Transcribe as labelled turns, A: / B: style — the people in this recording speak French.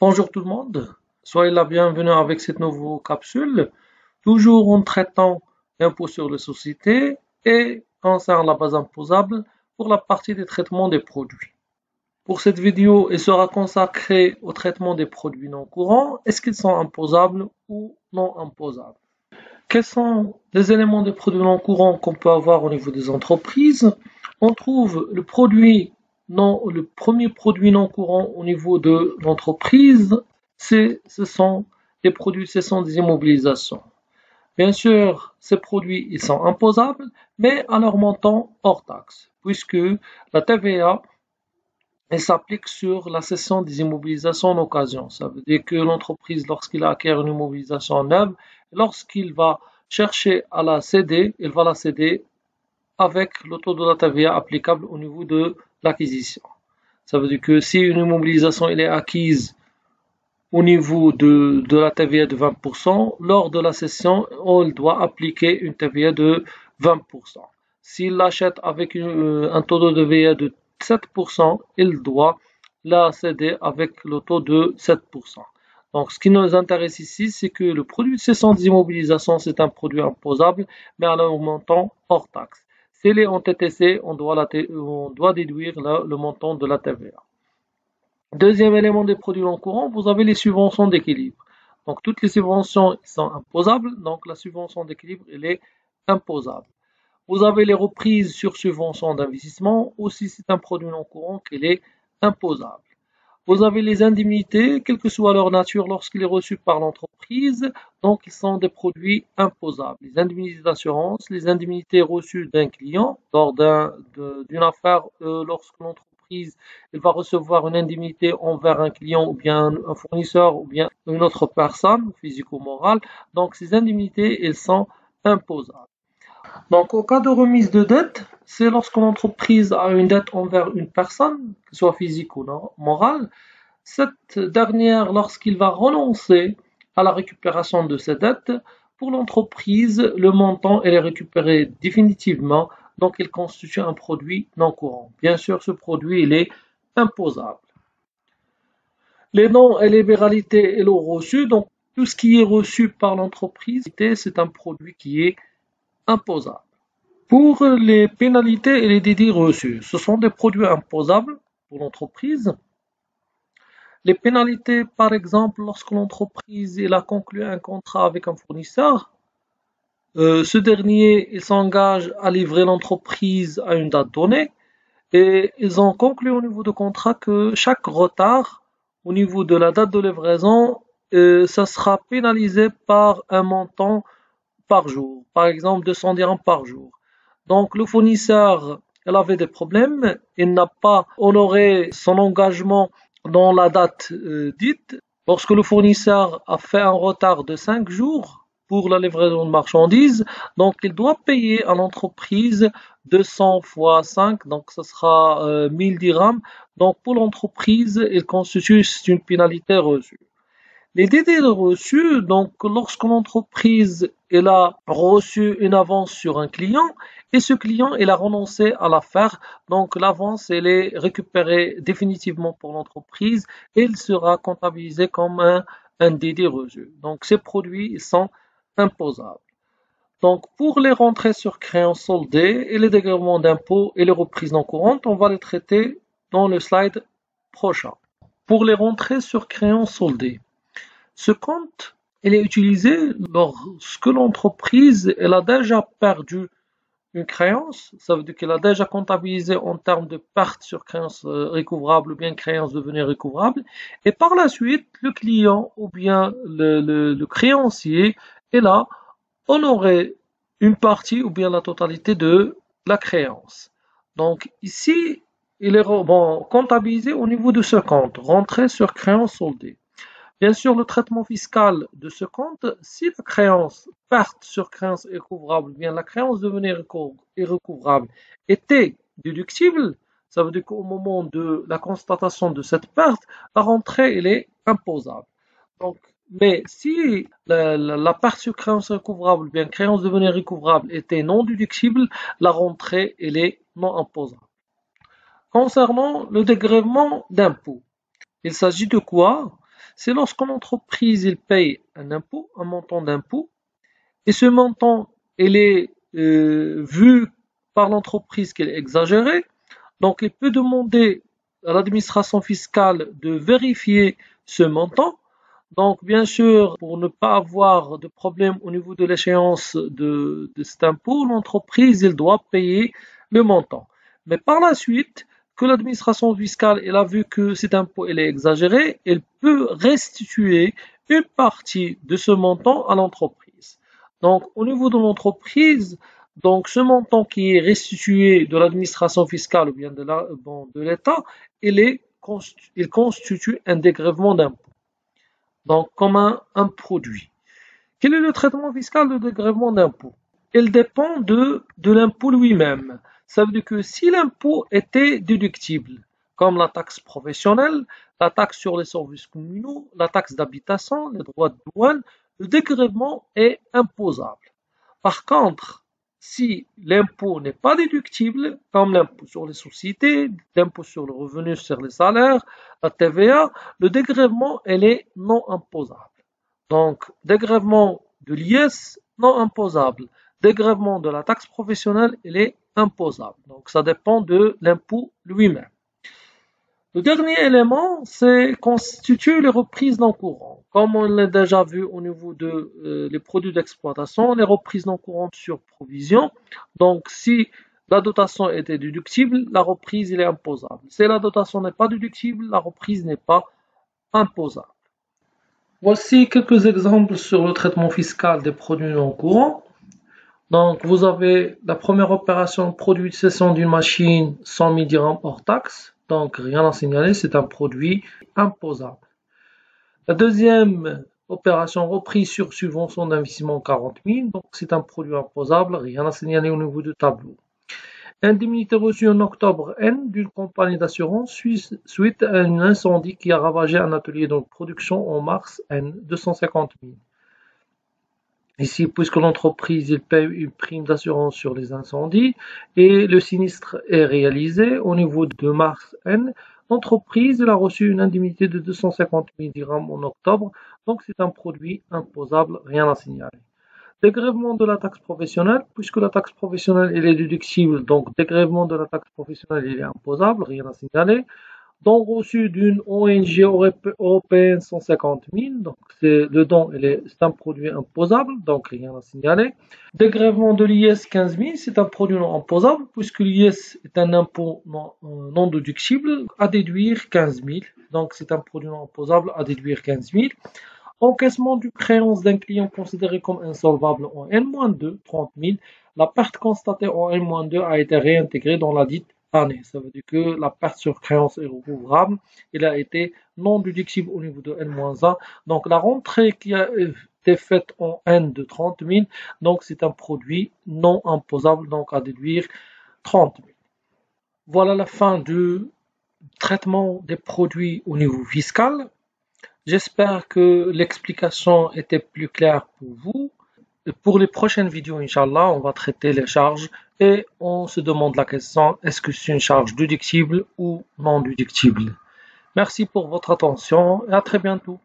A: Bonjour tout le monde, soyez la bienvenue avec cette nouvelle capsule, toujours en traitant l'impôt sur les sociétés et concernant la base imposable pour la partie des traitements des produits. Pour cette vidéo, elle sera consacrée au traitement des produits non courants. Est-ce qu'ils sont imposables ou non imposables? Quels sont les éléments des produits non courants qu'on peut avoir au niveau des entreprises? On trouve le premier produit non courant au niveau de l'entreprise, ce sont les produits cessant des immobilisations. Bien sûr, ces produits, ils sont imposables, mais à leur montant hors taxe, puisque la TVA, elle s'applique sur la cession des immobilisations en occasion. Ça veut dire que l'entreprise, lorsqu'il acquiert une immobilisation neuve, lorsqu'il va chercher à la céder, il va la céder avec le taux de la TVA applicable au niveau de l'acquisition. Ça veut dire que si une immobilisation elle est acquise au niveau de la TVA de 20%, lors de la cession, on doit appliquer une TVA de 20%. S'il l'achète avec un taux de TVA de 7%, il doit la céder avec le taux de 7%. Donc, ce qui nous intéresse ici, c'est que le produit de cession des immobilisations, c'est un produit imposable, mais à un montant hors taxe. S'il est en TTC, on doit déduire le montant de la TVA. Deuxième élément des produits non courants, vous avez les subventions d'équilibre. Donc, toutes les subventions sont imposables, donc la subvention d'équilibre, elle est imposable. Vous avez les reprises sur subventions d'investissement, aussi c'est un produit non courant qui est imposable. Vous avez les indemnités, quelle que soit leur nature, lorsqu'il est reçu par l'entreprise, donc ils sont des produits imposables. Les indemnités d'assurance, les indemnités reçues d'un client lors d'une affaire, lorsque l'entreprise va recevoir une indemnité envers un client ou bien un fournisseur ou bien une autre personne, physique ou morale, donc ces indemnités, elles sont imposables. Donc, au cas de remise de dette, c'est lorsque l'entreprise a une dette envers une personne, que ce soit physique ou morale, cette dernière, lorsqu'il va renoncer à la récupération de cette dette, pour l'entreprise, le montant est récupéré définitivement, donc il constitue un produit non courant. Bien sûr, ce produit, il est imposable. Les dons et libéralités et l'eau reçu, donc tout ce qui est reçu par l'entreprise, c'est un produit qui est imposable. Pour les pénalités et les dédits reçus, ce sont des produits imposables pour l'entreprise. Les pénalités, par exemple, lorsque l'entreprise a conclu un contrat avec un fournisseur, ce dernier il s'engage à livrer l'entreprise à une date donnée et ils ont conclu au niveau du contrat que chaque retard au niveau de la date de livraison, ça sera pénalisé par un montant par jour, par exemple 200 dirhams par jour. Donc le fournisseur, il avait des problèmes, il n'a pas honoré son engagement dans la date dite. Lorsque le fournisseur a fait un retard de 5 jours pour la livraison de marchandises, donc il doit payer à l'entreprise 200 fois 5, donc ce sera 1000 dirhams. Donc pour l'entreprise, il constitue une pénalité reçue. Les DD reçus, donc lorsque l'entreprise a reçu une avance sur un client et ce client a renoncé à la faire, donc l'avance elle est récupérée définitivement pour l'entreprise et il sera comptabilisé comme un DD reçu. Donc ces produits ils sont imposables. Donc pour les rentrées sur créances soldées et les dégrèvements d'impôts et les reprises non courantes, on va les traiter dans le slide prochain. Pour les rentrées sur créances soldées, ce compte, il est utilisé lorsque l'entreprise a déjà perdu une créance, ça veut dire qu'elle a déjà comptabilisé en termes de perte sur créance recouvrable ou bien créance devenue recouvrable, et par la suite, le client ou bien le créancier est là honorer une partie ou bien la totalité de la créance. Donc ici, il est comptabilisé au niveau de ce compte, rentrée sur créance soldée. Bien sûr, le traitement fiscal de ce compte, si la créance, perte sur créance recouvrable, bien la créance devenue irrecouvrable était déductible, ça veut dire qu'au moment de la constatation de cette perte, la rentrée elle est imposable. Donc, mais si la perte sur créance recouvrable, bien créance devenue recouvrable était non déductible, la rentrée elle est non imposable. Concernant le dégrèvement d'impôt, il s'agit de quoi? c'est lorsqu'une entreprise il paye un impôt, un montant d'impôt, et ce montant il est vu par l'entreprise qu'elle est exagérée, donc il peut demander à l'administration fiscale de vérifier ce montant. Donc, bien sûr, pour ne pas avoir de problème au niveau de l'échéance de cet impôt, l'entreprise elle doit payer le montant. Mais par la suite, que l'administration fiscale elle a vu que cet impôt elle est exagéré, elle peut restituer une partie de ce montant à l'entreprise. Donc, au niveau de l'entreprise, donc ce montant qui est restitué de l'administration fiscale ou bien de l'État, il constitue un dégrèvement d'impôt. Donc, comme un produit. Quel est le traitement fiscal de dégrèvement d'impôt? Il dépend de l'impôt lui-même. Ça veut dire que si l'impôt était déductible, comme la taxe professionnelle, la taxe sur les services communaux, la taxe d'habitation, les droits de douane, le dégrèvement est imposable. Par contre, si l'impôt n'est pas déductible, comme l'impôt sur les sociétés, l'impôt sur le revenu sur les salaires, la TVA, le dégrèvement elle est non imposable. Donc, dégrèvement de l'IS, non imposable. Dégrèvement de la taxe professionnelle, elle est imposable. Donc, ça dépend de l'impôt lui-même. Le dernier élément, c'est constituer les reprises non courantes. Comme on l'a déjà vu au niveau de les produits d'exploitation, les reprises non courantes sur provision. Donc, si la dotation était déductible, la reprise elle est imposable. Si la dotation n'est pas déductible, la reprise n'est pas imposable. Voici quelques exemples sur le traitement fiscal des produits non courants. Donc, vous avez la première opération, produit de cession d'une machine, 100 000 dirhams hors taxe. Donc, rien à signaler, c'est un produit imposable. La deuxième opération, reprise sur subvention d'investissement, 40 000. Donc, c'est un produit imposable, rien à signaler au niveau du tableau. Indemnité reçue en octobre N d'une compagnie d'assurance suite à un incendie qui a ravagé un atelier de production en mars N, 250 000. Ici, puisque l'entreprise paye une prime d'assurance sur les incendies et le sinistre est réalisé au niveau de mars N, l'entreprise a reçu une indemnité de 250 000 dirhams en octobre, donc c'est un produit imposable, rien à signaler. Dégrèvement de la taxe professionnelle, puisque la taxe professionnelle elle est déductible, donc dégrèvement de la taxe professionnelle il est imposable, rien à signaler. Don reçu d'une ONG européenne 150 000, donc le don c'est un produit imposable, donc rien à signaler. Dégrèvement de l'IS 15 000, c'est un produit non imposable, puisque l'IS est un impôt non déductible, à déduire 15 000, donc c'est un produit non imposable à déduire 15 000. Encaissement du créance d'un client considéré comme insolvable en N-2, 30 000. La perte constatée en N-2 a été réintégrée dans la dite année. Ça veut dire que la perte sur créance est recouvrable. Elle a été non déductible au niveau de N-1. Donc la rentrée qui a été faite en N de 30 000, donc c'est un produit non imposable, donc à déduire 30 000. Voilà la fin du traitement des produits au niveau fiscal. J'espère que l'explication était plus claire pour vous. Pour les prochaines vidéos, Inch'Allah, on va traiter les charges et on se demande la question, est-ce que c'est une charge déductible ou non déductible? Merci pour votre attention et à très bientôt.